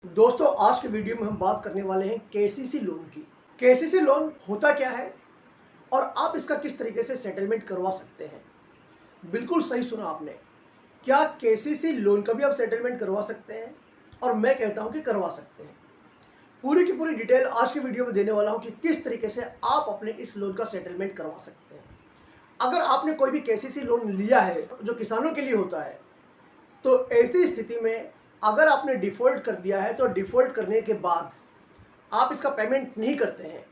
दोस्तों, आज के वीडियो में हम बात करने वाले हैं केसीसी लोन की। केसीसी लोन होता क्या है और आप इसका किस तरीके से सेटलमेंट करवा सकते हैं। बिल्कुल सही सुना आपने। क्या केसीसी लोन का भी आप सेटलमेंट करवा सकते हैं? और मैं कहता हूं कि करवा सकते हैं। पूरी की पूरी डिटेल आज के वीडियो में देने वाला हूं कि किस तरीके से आप अपने इस लोन का सेटलमेंट करवा सकते हैं। अगर आपने कोई भी केसीसी लोन लिया है जो किसानों के लिए होता है, तो ऐसी स्थिति में अगर आपने डिफ़ॉल्ट कर दिया है, तो डिफ़ॉल्ट करने के बाद आप इसका पेमेंट नहीं करते हैं,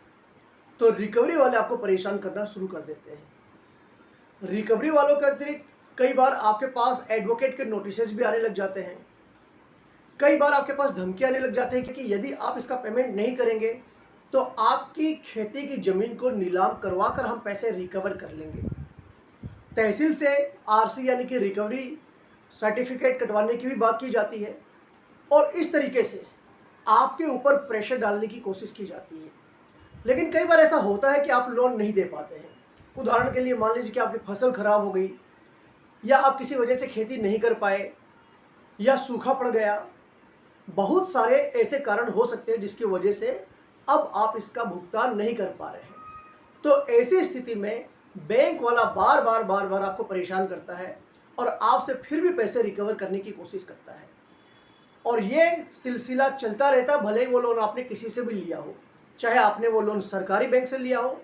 तो रिकवरी वाले आपको परेशान करना शुरू कर देते हैं। रिकवरी वालों के अतिरिक्त कई बार आपके पास एडवोकेट के नोटिसेस भी आने लग जाते हैं। कई बार आपके पास धमकी आने लग जाते हैं कि यदि आप इसका पेमेंट नहीं करेंगे तो आपकी खेती की ज़मीन को नीलाम करवा कर हम पैसे रिकवर कर लेंगे। तहसील से आरसी यानी कि रिकवरी सर्टिफिकेट कटवाने की भी बात की जाती है और इस तरीके से आपके ऊपर प्रेशर डालने की कोशिश की जाती है। लेकिन कई बार ऐसा होता है कि आप लोन नहीं दे पाते हैं। उदाहरण के लिए मान लीजिए कि आपकी फसल खराब हो गई, या आप किसी वजह से खेती नहीं कर पाए, या सूखा पड़ गया। बहुत सारे ऐसे कारण हो सकते हैं जिसकी वजह से अब आप इसका भुगतान नहीं कर पा रहे हैं। तो ऐसी स्थिति में बैंक वाला बार बार आपको परेशान करता है और आपसे फिर भी पैसे रिकवर करने की कोशिश करता है। और ये सिलसिला चलता रहता, भले ही वो लोन आपने किसी से भी लिया हो, चाहे आपने वो लोन सरकारी बैंक से लिया हो,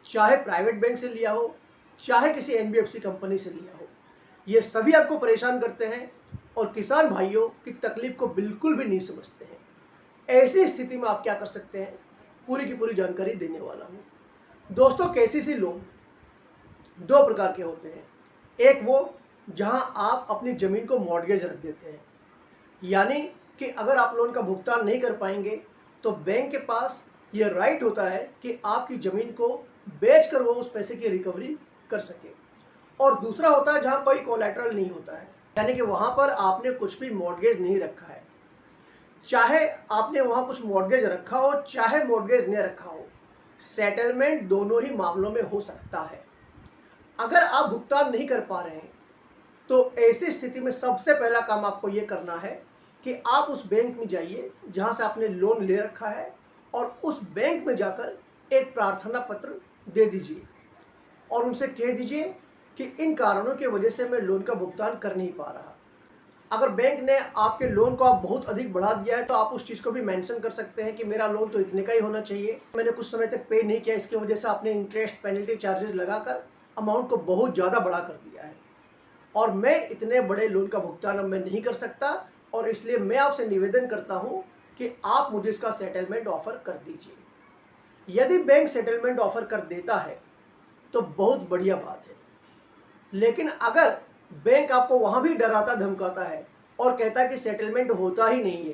चाहे प्राइवेट बैंक से लिया हो, चाहे किसी एनबीएफसी कंपनी से लिया हो। ये सभी आपको परेशान करते हैं और किसान भाइयों की तकलीफ को बिल्कुल भी नहीं समझते हैं। ऐसी स्थिति में आप क्या कर सकते हैं, पूरी की पूरी जानकारी देने वाला हूँ। दोस्तों, केसीसी लोन दो प्रकार के होते हैं। एक वो जहां आप अपनी ज़मीन को मॉर्गेज रख देते हैं, यानी कि अगर आप लोन का भुगतान नहीं कर पाएंगे तो बैंक के पास ये राइट होता है कि आपकी ज़मीन को बेचकर वो उस पैसे की रिकवरी कर सके। और दूसरा होता है जहां कोई कोलैटरल नहीं होता है, यानी कि वहां पर आपने कुछ भी मॉर्गेज नहीं रखा है। चाहे आपने वहां कुछ मॉर्गेज रखा हो, चाहे मॉर्गेज नहीं रखा हो, सेटलमेंट दोनों ही मामलों में हो सकता है। अगर आप भुगतान नहीं कर पा रहे हैं तो ऐसी स्थिति में सबसे पहला काम आपको ये करना है कि आप उस बैंक में जाइए जहां से आपने लोन ले रखा है, और उस बैंक में जाकर एक प्रार्थना पत्र दे दीजिए और उनसे कह दीजिए कि इन कारणों की वजह से मैं लोन का भुगतान कर नहीं पा रहा। अगर बैंक ने आपके लोन को आप बहुत अधिक बढ़ा दिया है तो आप उस चीज़ को भी मेंशन कर सकते हैं कि मेरा लोन तो इतने का ही होना चाहिए, मैंने कुछ समय तक पे नहीं किया, इसकी वजह से आपने इंटरेस्ट पेनल्टी चार्जेस लगाकर अमाउंट को बहुत ज़्यादा बड़ा कर दिया है और मैं इतने बड़े लोन का भुगतान अब मैं नहीं कर सकता, और इसलिए मैं आपसे निवेदन करता हूं कि आप मुझे इसका सेटलमेंट ऑफर कर दीजिए। यदि बैंक सेटलमेंट ऑफर कर देता है तो बहुत बढ़िया बात है। लेकिन अगर बैंक आपको वहां भी डराता धमकाता है और कहता है कि सेटलमेंट होता ही नहीं है,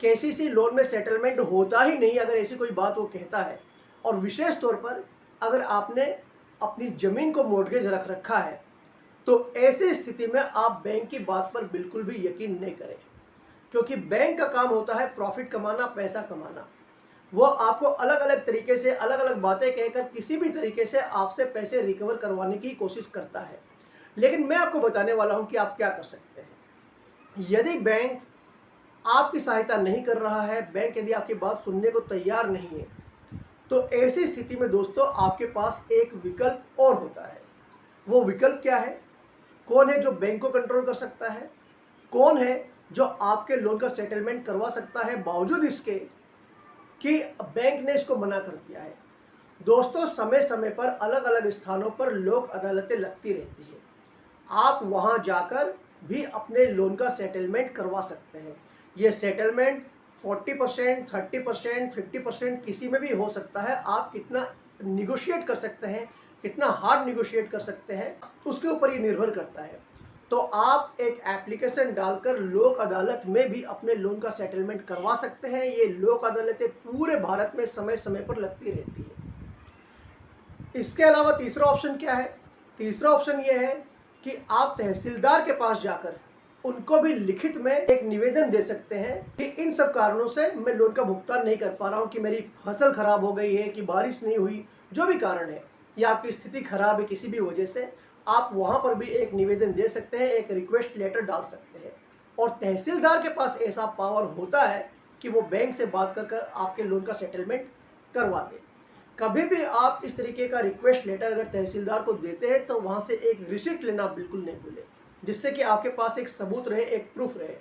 केसीसी लोन में सेटलमेंट होता ही नहीं, अगर ऐसी कोई बात वो कहता है, और विशेष तौर पर अगर आपने अपनी ज़मीन को मॉर्गेज रख रखा है, तो ऐसी स्थिति में आप बैंक की बात पर बिल्कुल भी यकीन नहीं करें, क्योंकि बैंक का काम होता है प्रॉफिट कमाना, पैसा कमाना। वो आपको अलग अलग तरीके से, अलग अलग बातें कहकर किसी भी तरीके से आपसे पैसे रिकवर करवाने की कोशिश करता है। लेकिन मैं आपको बताने वाला हूं कि आप क्या कर सकते हैं। यदि बैंक आपकी सहायता नहीं कर रहा है, बैंक यदि आपकी बात सुनने को तैयार नहीं है, तो ऐसी स्थिति में दोस्तों आपके पास एक विकल्प और होता है। वो विकल्प क्या है? कौन है जो बैंक को कंट्रोल कर सकता है? कौन है जो आपके लोन का सेटलमेंट करवा सकता है बावजूद इसके कि बैंक ने इसको मना कर दिया है? दोस्तों, समय समय पर अलग अलग स्थानों पर लोक अदालतें लगती रहती है। आप वहां जाकर भी अपने लोन का सेटलमेंट करवा सकते हैं। ये सेटलमेंट 40%, 30%, 50% किसी में भी हो सकता है। आप कितना निगोशिएट कर सकते हैं, कितना हार्ड निगोशिएट कर सकते हैं, उसके ऊपर ये निर्भर करता है। तो आप एक एप्लीकेशन डालकर लोक अदालत में भी अपने लोन का सेटलमेंट करवा सकते हैं। ये लोक अदालतें पूरे भारत में समय समय पर लगती रहती है। इसके अलावा तीसरा ऑप्शन क्या है? तीसरा ऑप्शन ये है कि आप तहसीलदार के पास जाकर उनको भी लिखित में एक निवेदन दे सकते हैं कि इन सब कारणों से मैं लोन का भुगतान नहीं कर पा रहा हूं, कि मेरी फसल खराब हो गई है, कि बारिश नहीं हुई, जो भी कारण है, या आपकी स्थिति खराब है किसी भी वजह से, आप वहां पर भी एक निवेदन दे सकते हैं, एक रिक्वेस्ट लेटर डाल सकते हैं। और तहसीलदार के पास ऐसा पावर होता है कि वो बैंक से बात कर कर आपके लोन का सेटलमेंट करवा दे। कभी भी आप इस तरीके का रिक्वेस्ट लेटर अगर तहसीलदार को देते हैं तो वहाँ से एक रिसिप्ट लेना बिल्कुल नहीं भूलें, जिससे कि आपके पास एक सबूत रहे, एक प्रूफ रहे।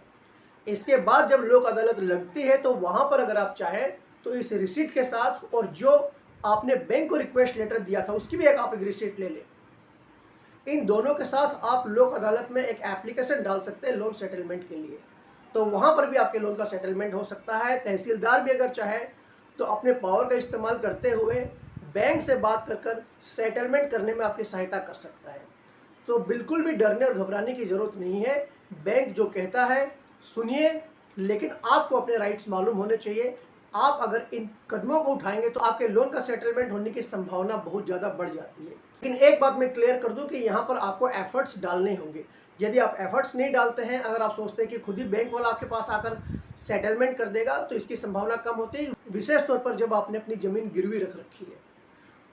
इसके बाद जब लोक अदालत लगती है तो वहाँ पर अगर आप चाहें तो इस रिसिप्ट के साथ और जो आपने बैंक को रिक्वेस्ट लेटर दिया था उसकी भी आप एक रिसिप्ट ले लें। इन दोनों के साथ आप लोक अदालत में एक एप्लीकेशन डाल सकते हैं लोन सेटलमेंट के लिए, तो वहाँ पर भी आपके लोन का सेटलमेंट हो सकता है। तहसीलदार भी अगर चाहे तो अपने पावर का इस्तेमाल करते हुए बैंक से बात कर कर सेटलमेंट करने में आपकी सहायता कर सकता है। तो बिल्कुल भी डरने और घबराने की ज़रूरत नहीं है। बैंक जो कहता है सुनिए, लेकिन आपको अपने राइट्स मालूम होने चाहिए। आप अगर इन कदमों को उठाएंगे तो आपके लोन का सेटलमेंट होने की संभावना बहुत ज़्यादा बढ़ जाती है। लेकिन एक बात मैं क्लियर कर दूं कि यहाँ पर आपको एफर्ट्स डालने होंगे। यदि आप एफर्ट्स नहीं डालते हैं, अगर आप सोचते हैं कि खुद ही बैंक वाला आपके पास आकर सेटलमेंट कर देगा, तो इसकी संभावना कम होती है, विशेष तौर पर जब आपने अपनी ज़मीन गिरवी रख रखी है।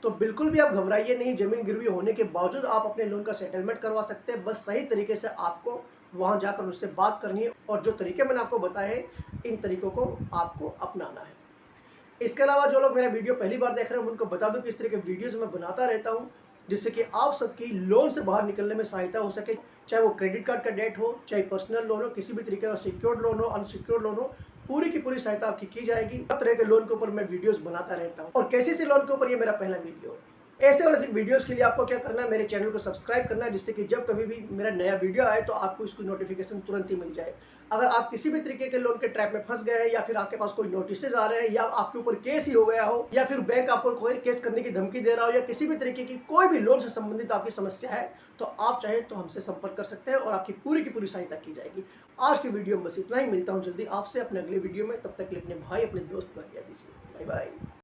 तो बिल्कुल भी आप घबराइए नहीं। ज़मीन गिरवी होने के बावजूद आप अपने लोन का सेटलमेंट करवा सकते हैं। बस सही तरीके से आपको वहाँ जाकर उससे बात करनी है और जो तरीके मैंने आपको बताए हैं इन तरीकों को आपको अपनाना है। इसके अलावा जो लोग मेरा वीडियो पहली बार देख रहे हैं उनको बता दूं कि इस तरह के वीडियोस मैं बनाता रहता हूं, जिससे कि आप सबकी लोन से बाहर निकलने में सहायता हो सके। चाहे वो क्रेडिट कार्ड का डेट हो, चाहे पर्सनल लोन हो, किसी भी तरीके का सिक्योर्ड लोन हो, अनसिक्योर्ड लोन हो, पूरी की पूरी सहायता आपकी की जाएगी। हर तरह के लोन के ऊपर मैं वीडियोस बनाता रहता हूँ और केसीसी लोन के ऊपर ये मेरा पहला वीडियो है। ऐसे और अधिक वीडियोस के लिए आपको क्या करना है, मेरे चैनल को सब्सक्राइब करना है, जिससे कि जब कभी भी मेरा नया वीडियो आए तो आपको इसकी नोटिफिकेशन तुरंत ही मिल जाए। अगर आप किसी भी तरीके के लोन के ट्रैप में फंस गए हैं या फिर आपके पास कोई नोटिसेज आ रहे हैं या आपके ऊपर केस ही हो गया हो या फिर बैंक आपको कोई केस करने की धमकी दे रहा हो या किसी भी तरीके की कोई भी लोन से संबंधित आपकी समस्या है, तो आप चाहे तो हमसे संपर्क कर सकते हैं और आपकी पूरी की पूरी सहायता की जाएगी। आज की वीडियो में बस इतना ही। मिलता हूँ जल्दी आपसे अपने अगले वीडियो में। तब तक के लिए अपने भाई अपने दोस्त को आज्ञा दीजिए। Bye bye.